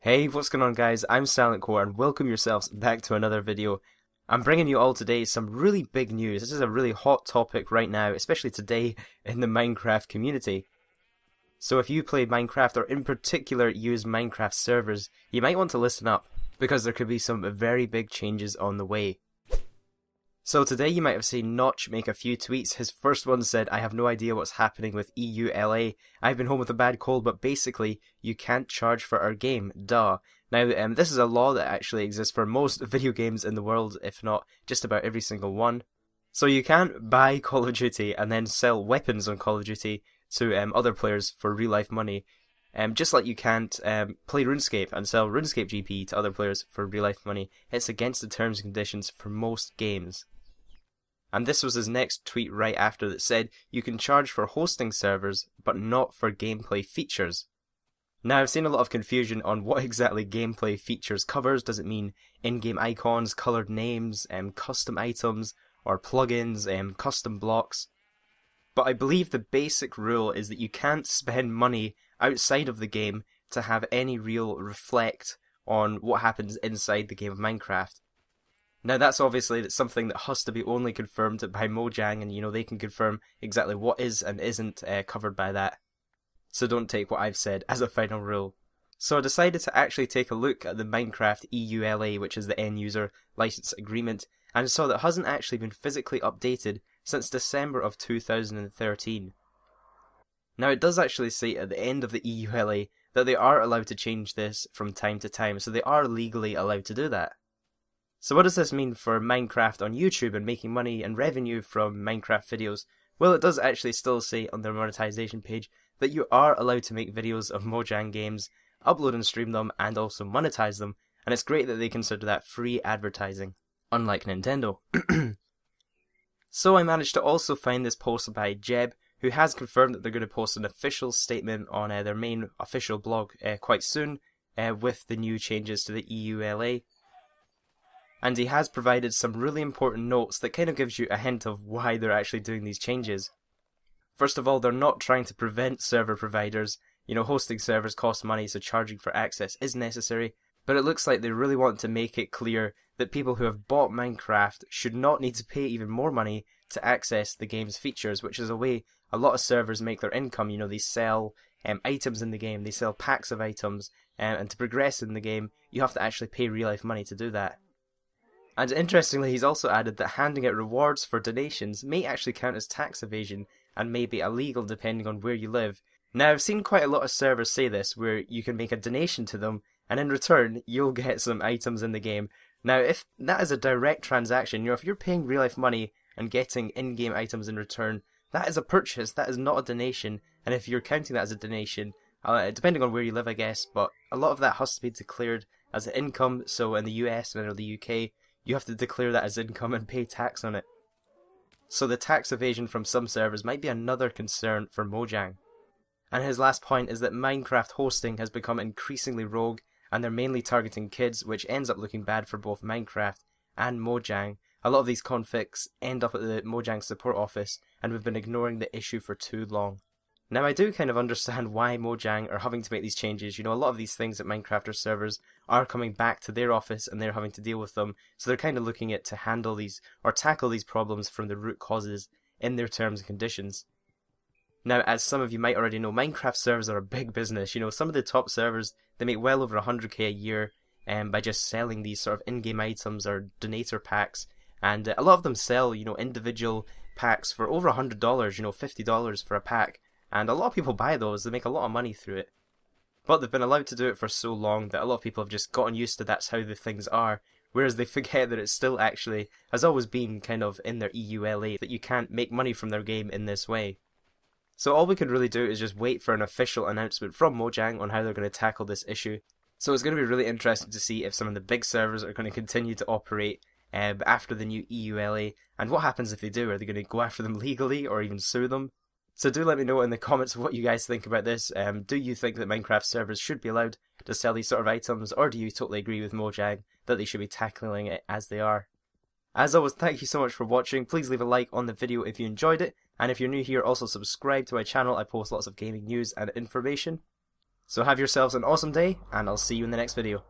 Hey, what's going on guys? I'm Silent Core and welcome yourselves back to another video. I'm bringing you all today some really big news. This is a really hot topic right now, especially today in the Minecraft community. So if you play Minecraft or in particular use Minecraft servers, you might want to listen up because there could be some very big changes on the way. So today you might have seen Notch make a few tweets. His first one said, "I have no idea what's happening with EULA. I've been home with a bad cold, but basically you can't charge for our game, duh." Now this is a law that actually exists for most video games in the world, if not just about every single one. So you can't buy Call of Duty and then sell weapons on Call of Duty to other players for real life money. Just like you can't play RuneScape and sell RuneScape GP to other players for real life money. It's against the terms and conditions for most games. And this was his next tweet right after that said, "You can charge for hosting servers, but not for gameplay features." Now I've seen a lot of confusion on what exactly gameplay features covers. Does it mean in-game icons, coloured names, custom items, or plugins, custom blocks? But I believe the basic rule is that you can't spend money outside of the game to have any real reflect on what happens inside the game of Minecraft. Now that's obviously something that has to be only confirmed by Mojang, and they can confirm exactly what is and isn't covered by that. So don't take what I've said as a final rule. So I decided to actually take a look at the Minecraft EULA, which is the end user license agreement, and saw that it hasn't actually been physically updated since December of 2013. Now it does actually say at the end of the EULA that they are allowed to change this from time to time, so they are legally allowed to do that. So what does this mean for Minecraft on YouTube and making money and revenue from Minecraft videos? Well, it does actually still say on their monetization page that you are allowed to make videos of Mojang games, upload and stream them, and also monetize them, and it's great that they consider that free advertising, unlike Nintendo. So I managed to also find this post by Jeb, who has confirmed that they're going to post an official statement on their main official blog quite soon with the new changes to the EULA. And he has provided some really important notes that kind of gives you a hint of why they're actually doing these changes. First of all, they're not trying to prevent server providers. Hosting servers costs money, so charging for access is necessary. But it looks like they really want to make it clear that people who have bought Minecraft should not need to pay even more money to access the game's features, which is a way a lot of servers make their income. They sell items in the game, they sell packs of items, and to progress in the game, you have to actually pay real life money to do that. And interestingly, he's also added that handing out rewards for donations may actually count as tax evasion and may be illegal depending on where you live. Now, I've seen quite a lot of servers say this, where you can make a donation to them, and in return, you'll get some items in the game. Now, if that is a direct transaction, if you're paying real life money and getting in-game items in return, that is a purchase, that is not a donation, and if you're counting that as a donation, depending on where you live, I guess, but a lot of that has to be declared as income. So in the US and in the UK, you have to declare that as income and pay tax on it. So the tax evasion from some servers might be another concern for Mojang. And his last point is that Minecraft hosting has become increasingly rogue, and they're mainly targeting kids, which ends up looking bad for both Minecraft and Mojang. A lot of these conflicts end up at the Mojang support office, and we've been ignoring the issue for too long. Now I do kind of understand why Mojang are having to make these changes. A lot of these things at Minecrafters servers are coming back to their office and they're having to deal with them, so they're kind of looking at to handle these or tackle these problems from the root causes in their terms and conditions. Now, as some of you might already know, Minecraft servers are a big business. Some of the top servers, they make well over 100k a year by just selling these sort of in-game items or donator packs, and a lot of them sell individual packs for over $100, $50 for a pack. And a lot of people buy those, they make a lot of money through it. But they've been allowed to do it for so long that a lot of people have just gotten used to that's how the things are, whereas they forget that it still actually has always been kind of in their EULA, that you can't make money from their game in this way. So all we can really do is just wait for an official announcement from Mojang on how they're going to tackle this issue. So it's going to be really interesting to see if some of the big servers are going to continue to operate after the new EULA, and what happens if they do. Are they going to go after them legally or even sue them? So do let me know in the comments what you guys think about this. Do you think that Minecraft servers should be allowed to sell these sort of items, or do you totally agree with Mojang that they should be tackling it as they are? As always, thank you so much for watching. Please leave a like on the video if you enjoyed it, and if you're new here, also subscribe to my channel. I post lots of gaming news and information. So have yourselves an awesome day, and I'll see you in the next video.